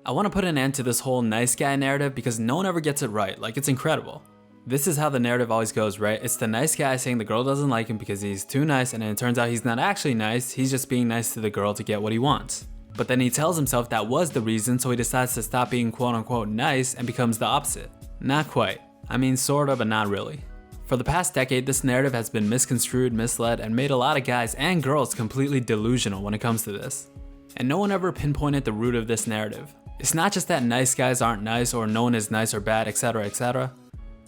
I want to put an end to this whole nice guy narrative because no one ever gets it right, like it's incredible. This is how the narrative always goes, right? It's the nice guy saying the girl doesn't like him because he's too nice, and then it turns out he's not actually nice, he's just being nice to the girl to get what he wants. But then he tells himself that was the reason, so he decides to stop being quote unquote nice and becomes the opposite. Not quite. I mean, sort of, but not really. For the past decade, this narrative has been misconstrued, misled, and made a lot of guys and girls completely delusional when it comes to this. And no one ever pinpointed the root of this narrative. It's not just that nice guys aren't nice or no one is nice or bad, etc, etc.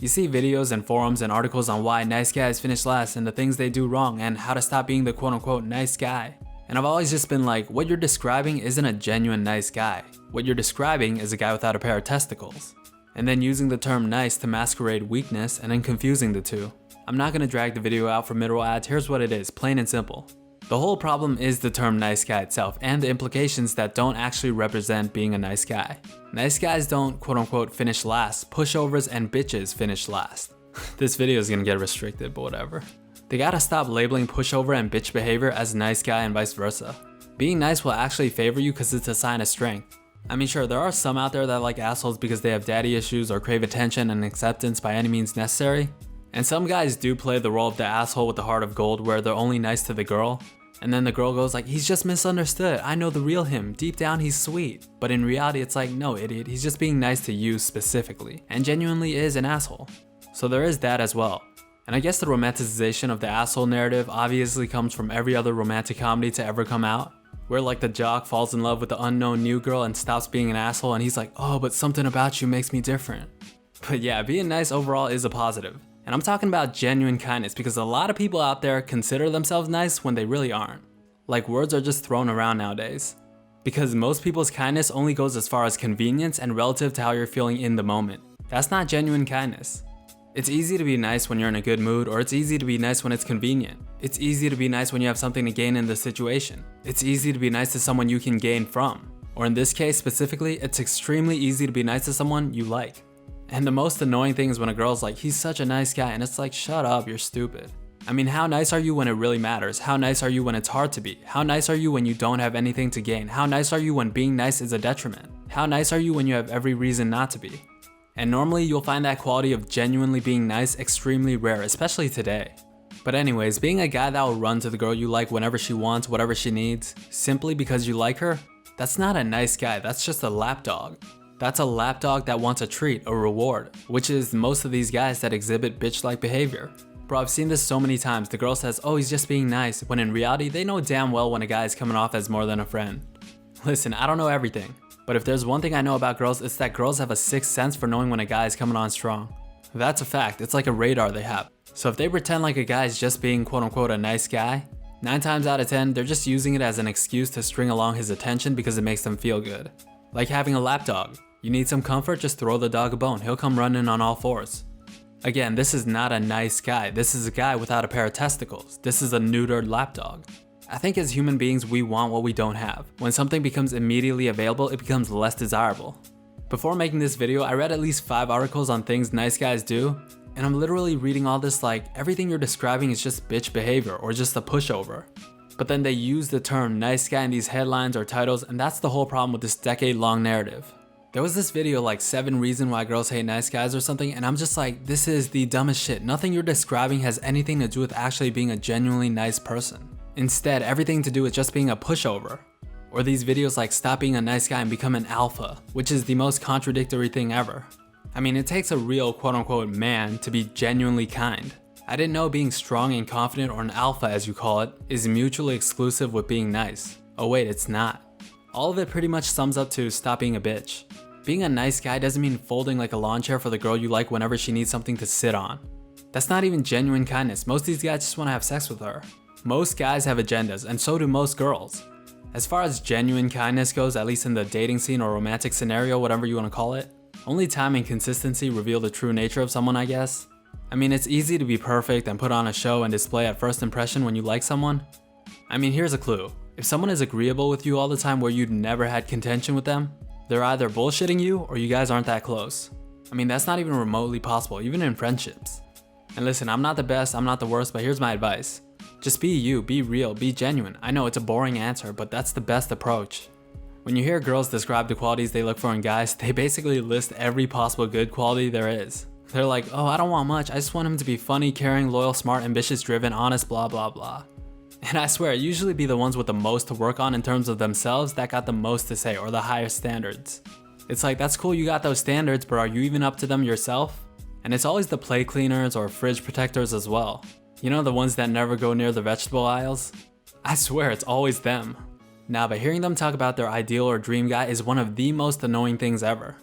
You see videos and forums and articles on why nice guys finish last and the things they do wrong and how to stop being the quote unquote nice guy. And I've always just been like, what you're describing isn't a genuine nice guy. What you're describing is a guy without a pair of testicles. And then using the term nice to masquerade weakness and then confusing the two. I'm not gonna drag the video out for mid-roll ads, here's what it is, plain and simple. The whole problem is the term nice guy itself and the implications that don't actually represent being a nice guy. Nice guys don't quote unquote finish last, pushovers and bitches finish last. This video is gonna get restricted, but whatever. They gotta stop labeling pushover and bitch behavior as nice guy and vice versa. Being nice will actually favor you because it's a sign of strength. I mean sure, there are some out there that like assholes because they have daddy issues or crave attention and acceptance by any means necessary. And some guys do play the role of the asshole with the heart of gold where they're only nice to the girl. And then the girl goes like, he's just misunderstood, I know the real him, deep down he's sweet. But in reality it's like, no idiot, he's just being nice to you specifically, and genuinely is an asshole. So there is that as well. And I guess the romanticization of the asshole narrative obviously comes from every other romantic comedy to ever come out, where like the jock falls in love with the unknown new girl and stops being an asshole and he's like, oh, but something about you makes me different. But yeah, being nice overall is a positive. And I'm talking about genuine kindness because a lot of people out there consider themselves nice when they really aren't. Like words are just thrown around nowadays. Because most people's kindness only goes as far as convenience and relative to how you're feeling in the moment. That's not genuine kindness. It's easy to be nice when you're in a good mood, or it's easy to be nice when it's convenient. It's easy to be nice when you have something to gain in the situation. It's easy to be nice to someone you can gain from. Or in this case specifically, it's extremely easy to be nice to someone you like. And the most annoying thing is when a girl's like, he's such a nice guy, and it's like, shut up, you're stupid. I mean, how nice are you when it really matters? How nice are you when it's hard to be? How nice are you when you don't have anything to gain? How nice are you when being nice is a detriment? How nice are you when you have every reason not to be? And normally you'll find that quality of genuinely being nice extremely rare, especially today. But anyways, being a guy that will run to the girl you like whenever she wants, whatever she needs, simply because you like her, that's not a nice guy, that's just a lapdog. That's a lapdog that wants a treat, a reward, which is most of these guys that exhibit bitch-like behavior. Bro, I've seen this so many times. The girl says, oh, he's just being nice, when in reality, they know damn well when a guy is coming off as more than a friend. Listen, I don't know everything, but if there's one thing I know about girls, it's that girls have a sixth sense for knowing when a guy is coming on strong. That's a fact, it's like a radar they have. So if they pretend like a guy is just being quote unquote a nice guy, 9 times out of 10, they're just using it as an excuse to string along his attention because it makes them feel good. Like having a lapdog. You need some comfort, just throw the dog a bone, he'll come running on all fours. Again, this is not a nice guy, this is a guy without a pair of testicles. This is a neutered lapdog. I think as human beings we want what we don't have. When something becomes immediately available, it becomes less desirable. Before making this video, I read at least 5 articles on things nice guys do, and I'm literally reading all this like everything you're describing is just bitch behavior or just a pushover. But then they use the term nice guy in these headlines or titles, and that's the whole problem with this decade-long narrative. There was this video like 7 reasons why girls hate nice guys or something, and I'm just like, this is the dumbest shit. Nothing you're describing has anything to do with actually being a genuinely nice person. Instead, everything to do with just being a pushover. Or these videos like stop being a nice guy and become an alpha, which is the most contradictory thing ever. I mean, it takes a real quote unquote man to be genuinely kind. I didn't know being strong and confident, or an alpha as you call it, is mutually exclusive with being nice. Oh wait, it's not. All of it pretty much sums up to stop being a bitch. Being a nice guy doesn't mean folding like a lawn chair for the girl you like whenever she needs something to sit on. That's not even genuine kindness. Most of these guys just want to have sex with her. Most guys have agendas, and so do most girls. As far as genuine kindness goes, at least in the dating scene or romantic scenario, whatever you want to call it, only time and consistency reveal the true nature of someone, I guess. I mean, it's easy to be perfect and put on a show and display at first impression when you like someone. I mean, here's a clue. If someone is agreeable with you all the time where you'd never had contention with them, they're either bullshitting you or you guys aren't that close. I mean, that's not even remotely possible, even in friendships. And listen, I'm not the best, I'm not the worst, but here's my advice. Just be you, be real, be genuine. I know it's a boring answer, but that's the best approach. When you hear girls describe the qualities they look for in guys, they basically list every possible good quality there is. They're like, oh, I don't want much, I just want him to be funny, caring, loyal, smart, ambitious, driven, honest, blah blah blah. And I swear, it usually be the ones with the most to work on in terms of themselves that got the most to say, or the highest standards. It's like, that's cool you got those standards, but are you even up to them yourself? And it's always the plate cleaners or fridge protectors as well. You know, the ones that never go near the vegetable aisles? I swear, it's always them. Nah, but hearing them talk about their ideal or dream guy is one of the most annoying things ever.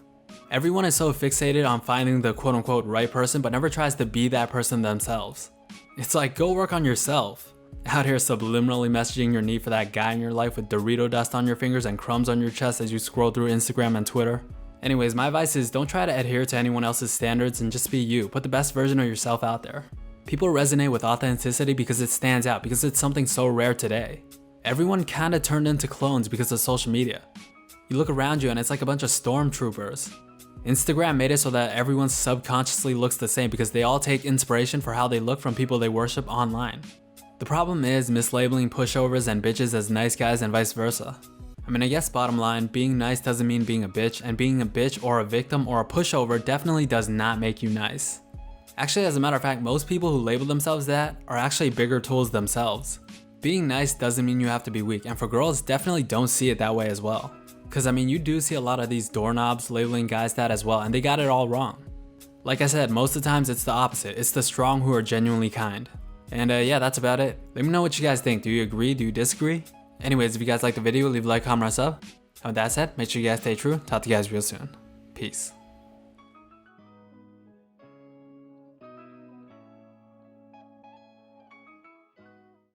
Everyone is so fixated on finding the quote-unquote right person, but never tries to be that person themselves. It's like, go work on yourself. Out here subliminally messaging your need for that guy in your life with Dorito dust on your fingers and crumbs on your chest as you scroll through Instagram and Twitter. Anyways, my advice is don't try to adhere to anyone else's standards and just be you. Put the best version of yourself out there. People resonate with authenticity because it stands out, because it's something so rare today. Everyone kinda turned into clones because of social media. You look around you and it's like a bunch of stormtroopers. Instagram made it so that everyone subconsciously looks the same because they all take inspiration for how they look from people they worship online. The problem is mislabeling pushovers and bitches as nice guys and vice versa. I mean, I guess bottom line, being nice doesn't mean being a bitch, and being a bitch or a victim or a pushover definitely does not make you nice. Actually, as a matter of fact, most people who label themselves that are actually bigger tools themselves. Being nice doesn't mean you have to be weak, and for girls, definitely don't see it that way as well. Cause I mean, you do see a lot of these doorknobs labeling guys that as well, and they got it all wrong. Like I said, most of the times it's the opposite. It's the strong who are genuinely kind. And yeah, that's about it. Let me know what you guys think. Do you agree? Do you disagree? Anyways, if you guys liked the video, leave a like, comment, or sub. And with that said, make sure you guys stay true. Talk to you guys real soon. Peace.